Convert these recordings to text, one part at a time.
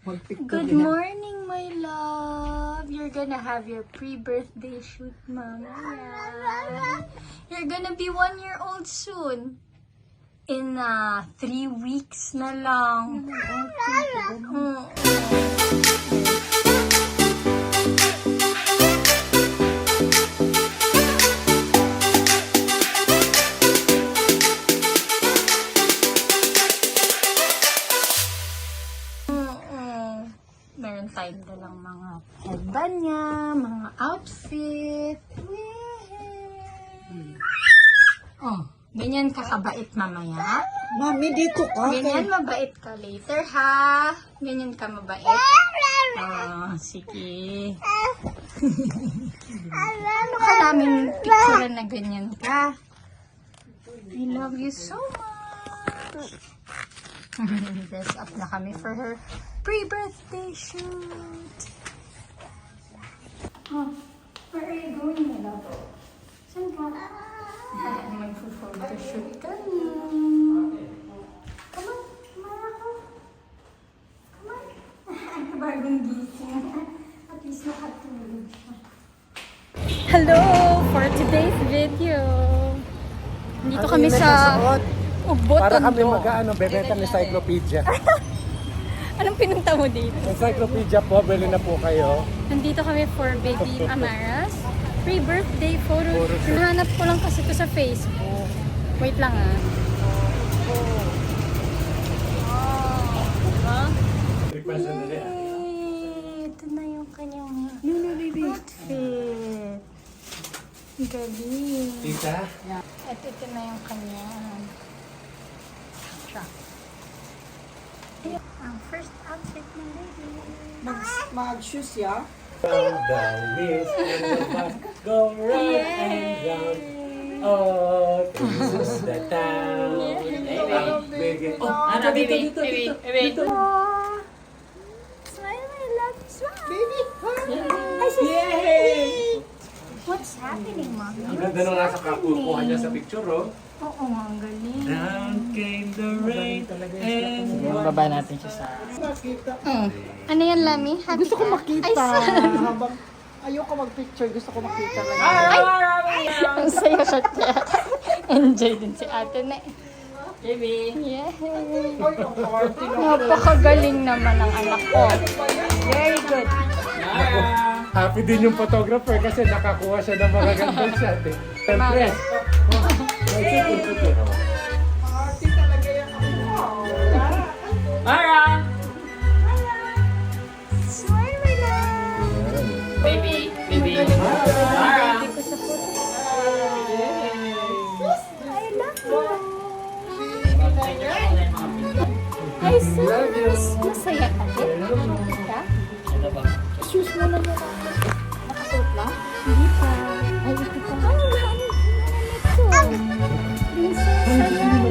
Good morning, my love. You're gonna have your pre-birthday shoot, mamaya. You're gonna be 1 year old soon. In 3 weeks na lang. Meron tayong dalang mga headband niya, mga outfit. Oh, ganyan kakabait mamaya. Mami, dito ka. Ganyan mabait ka later, ha? Ganyan ka mabait. Oh, sige. Ano ka namin picture na ganyan ka? I love you so much. Dress up na kami for her pre-birthday shoot. Oh, where are you going, my love? Saan ka? Mag-photo shoot kami. Come on, kumara ko. Come on. Bagong gising. At least nakatulog siya. Hello! For today's video. Dito kami sa Ubot. Para kami bebenta ng encyclopedia. Anong pinunta mo dito? Encyclopedia po, bili na po kayo. Nandito kami for baby Amara's pre-birthday photo. Nahanap ko lang kasi ito sa Facebook. Wait lang Ito na yung kanyang outfit. Galing. Tita? At ito na yung kanyang ang first outfit ng baby. Mag-shoes ya? Down the wheels and the bus go round and round. Oh, this is the town. Baby. Oh, ano, baby? Dito. Smile, my love. Smile. Baby! Yay! What's happening, Mommy? Ang ganda nung nasa kakukuha niya sa picture, oh. Oo, ang galing. Down came the rain and... Baba natin siya sa... Makita. Ano yan, Lami? Happy Gusto ko ka? makita. Ay, sorry. Habang ayoko mag-picture, gusto ko makita lang. Ang sayo siya, Tia. Enjoy din si ate na. Baby! Yay! Ay, ang party na. Napakagaling naman ang anak ko. Very good. Happy din yung photographer kasi nakakuha siya ng magagandang shot eh. Siyempre. Party talaga yan. Mara! Smile, my love. Baby! Baby! Mara! Hindi ko sa photo. I love you. Ay, sus. Masaya ka din. Ka? Ano ba? Shoes mo na yan. Nakasuot lang? Hindi pa. Ay, ito pa. Ay, ano ito? Prinsesa yan.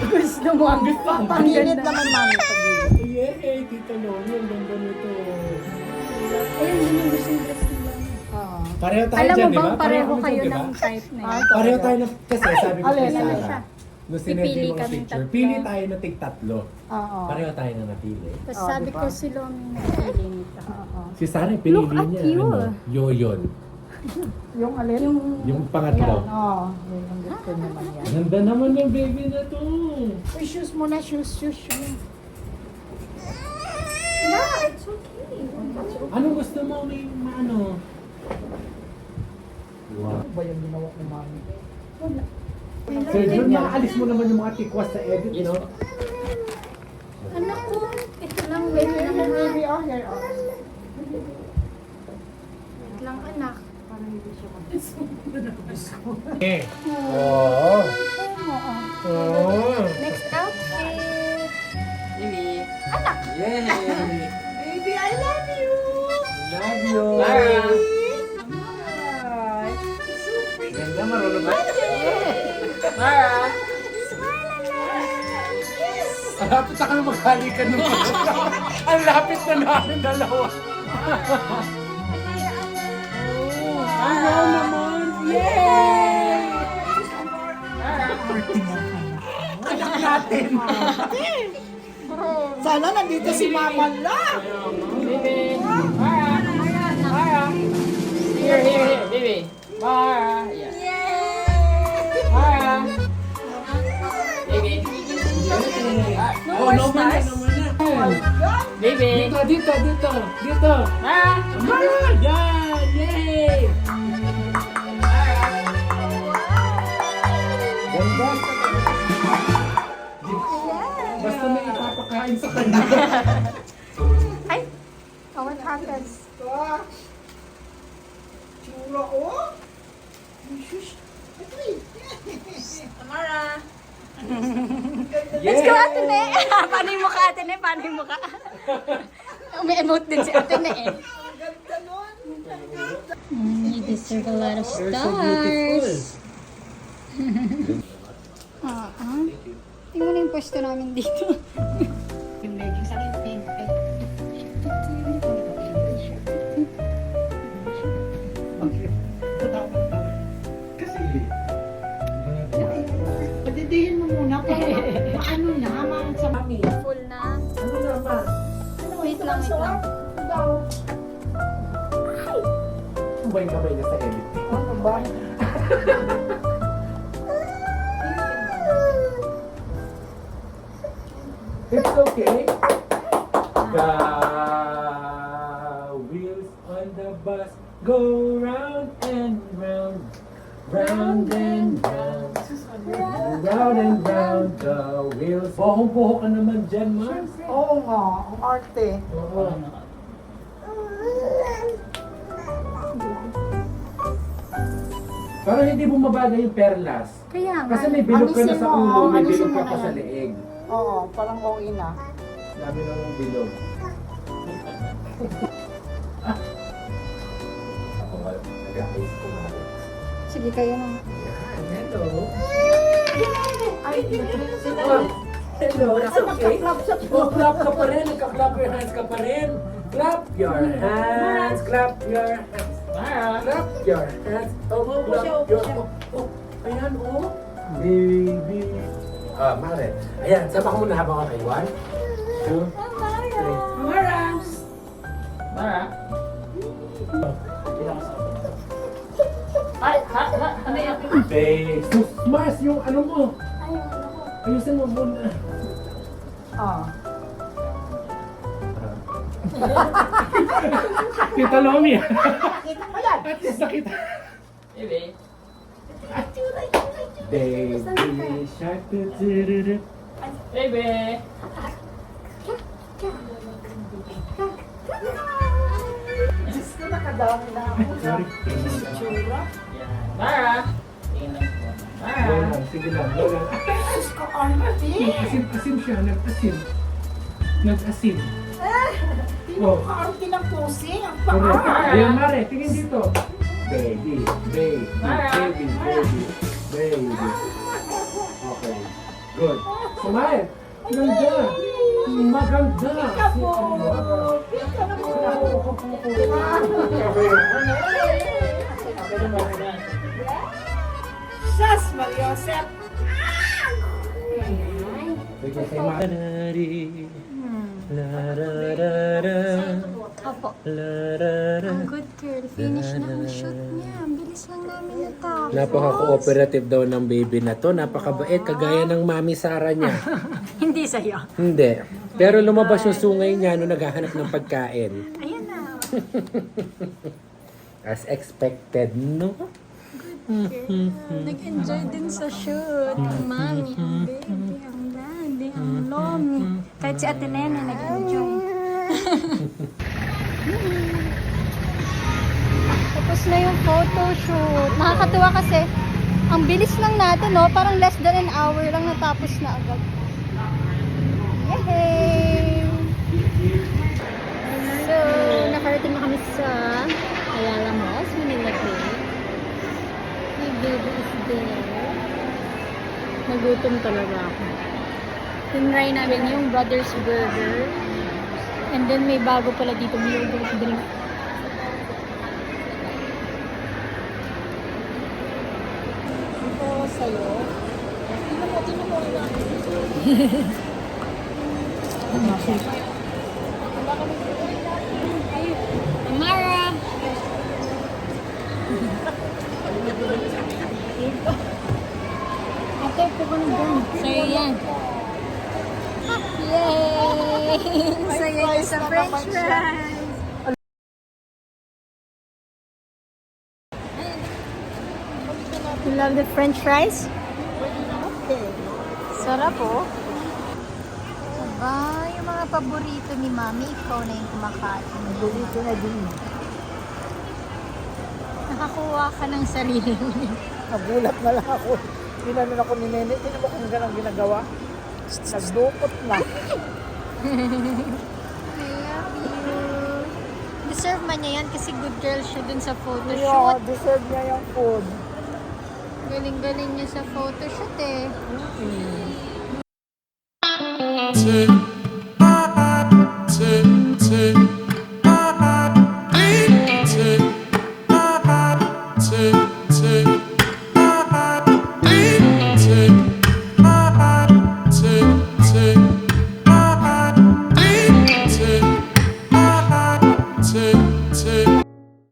Gusto mo ang Panginit naman, mami. Pag-init. Yay! Tita Lomi, ang ganda nito. Ayun, yun yung gusto yung dress nila. Pareho tayo Alam mo dyan, di ba? bang pareho kami kayo dyan, di ba? ng type na yun? Pareho tayo na, kasi sabi ko kay Alin, alin Sarah, siya? nung sinend Pipili yung mga kaming picture, tatlo. pili tayo na tig-tatlo. Oo. Pareho tayo na napili. Tapos Oh, sabi diba? ko si Lomi na pili nito. Si Sarah, pinili Look at niya, you. Yoyon. Yung alin? Yung pangatlo. Oo. Yun ang gusto naman yan. Ganda naman yung baby na to. Uy, shoes mo na, shoes. Yeah, it's okay. Anong gusto mo? May ano? Wow. Ano ba yung ginawa ni mami? Wala. Sir John, nakaalis mo naman yung mga tikwas sa edit, no? Anak ko, ito lang, wait lang, Baby, oh, here, oh. wait lang, anak. Eh. Oo. Oo. Next outfit. Baby! Anak. Yay! Baby, I love you! Love you. Mara! Ay. Ganda, marunong ba? Mara! Ang lapit na kayo maghalikan ng Ang lapit na namin dalawa. Ayaw naman. Yay! anak natin. Sana nandito si Mama La. Baby. Mara. Mara. Here, baby. Mara. Yeah. Yay! Mara. Baby. Oh, no man na. Baby. Dito. Mara. Yan! Yay! Ganda. Basta may ipapakain sa kanya. Ay! Oh, what happens? Chula, oh. Shush. Tamara! Yes! Let's go, Ate Ne! Paano yung mukha, Ate Ne? Paano yung mukha? Umi-emote din si Ate Ne eh. Ganda nun. You deserve a lot of You're so beautiful. Tingnan mo na yung pwesto namin dito. Yung leggings sa akin, pink. Kasi, Padidihin mo muna para maano na, maano sa mami. Full na. ano naman? Wait lang, wait lang. Ano ba yung kamay niya sa edit? Ano ba? It's okay. The wheels on the bus go round and round, round and round, round and round the wheels. Bohong-boho ka naman dyan, ma. Oo nga, ang arte. Oo. Parang hindi bumabagay yung perlas. Kaya nga. Kasi may bilog ka na Alisin sa mo, ulo, may alisin bilog mo ka na pa sa yan. leeg. Oo, parang okay na. Dami ng bilog. Ako nga, nag-ayos ko na. Sige, kayo na. Hello. Ay, Hello, it's okay. Oh, clap ka pa rin. Nagka-clap your hands ka pa rin. Clap your hands. Clap your hands. Clap your hands. Oh, clap your oh, ayan, oh. Baby. Mare. Ayan, sama ko muna habang okay. 1, 2, 3. Mara. Mara. Ay, ano yan? Babe. Mars, yung ano mo. Ayusin mo muna. ah. Tita Lomi. Kita mo yan. At least nakita. Baby. Baby shark. Du-du-du-du. Baby. Diyos ko, nakadami na ako. Sorry. Tsura. Mara. Mara. Go lang, sige lang, go lang. Diyos ko, arte. Asim siya, nag-asim. Nag-asim. Tino ka arte ng pusi. Ang Correct. paa. Ayan, Mare, tingin dito. Baby, baby, baby, baby, baby. Okay, good. Smile. Ganda. Maganda. Pika po. Pika na po. Sas, Mariosep. Bigyan kay Mare. Opo. Ang good girl. Finish na ang shoot niya. Ang bilis lang namin natapos. Napaka-cooperative daw ng baby na to. Napakabait, kagaya ng mami Sara niya. Hindi sa'yo. Hindi. Pero lumabas yung sungay niya nung naghahanap ng pagkain. Ayan na. As expected, no? Girl. Nag-enjoy din sa shoot. Ang mami, ang baby, ang daddy, ang lomi. Kahit si Ate Nene nag-enjoy. Tapos na yung photoshoot. Nakakatuwa kasi ang bilis lang natin, no? Parang less than an hour lang natapos na agad. Yay! So, nakarating na kami sa Ayala Malls, Manila Bay. My baby is there. Nagutom talaga ako. Tinry namin yung Brothers Burger. And then may bago pala dito yogurt drink. Ito sa'yo. Mara! Ate, po ka na dyan. Sa'yo yan. Yay! Sa'yo yan sa french fries. You love the french fries? Okay. Sarap oh. Aba, yung mga paborito ni Mami, ikaw na yung kumakain. Burrito na din. Nakakuha ka ng sarili mo. Nagulat na lang ako. Ginanon ako ni Nene. Hindi mo kung gano'ng ginagawa. Nagdukot na. I love you. Deserve man niya yan kasi good girl siya dun sa Yeah, photoshoot. deserve niya yung food. Galing-galing niya sa photoshoot eh. Take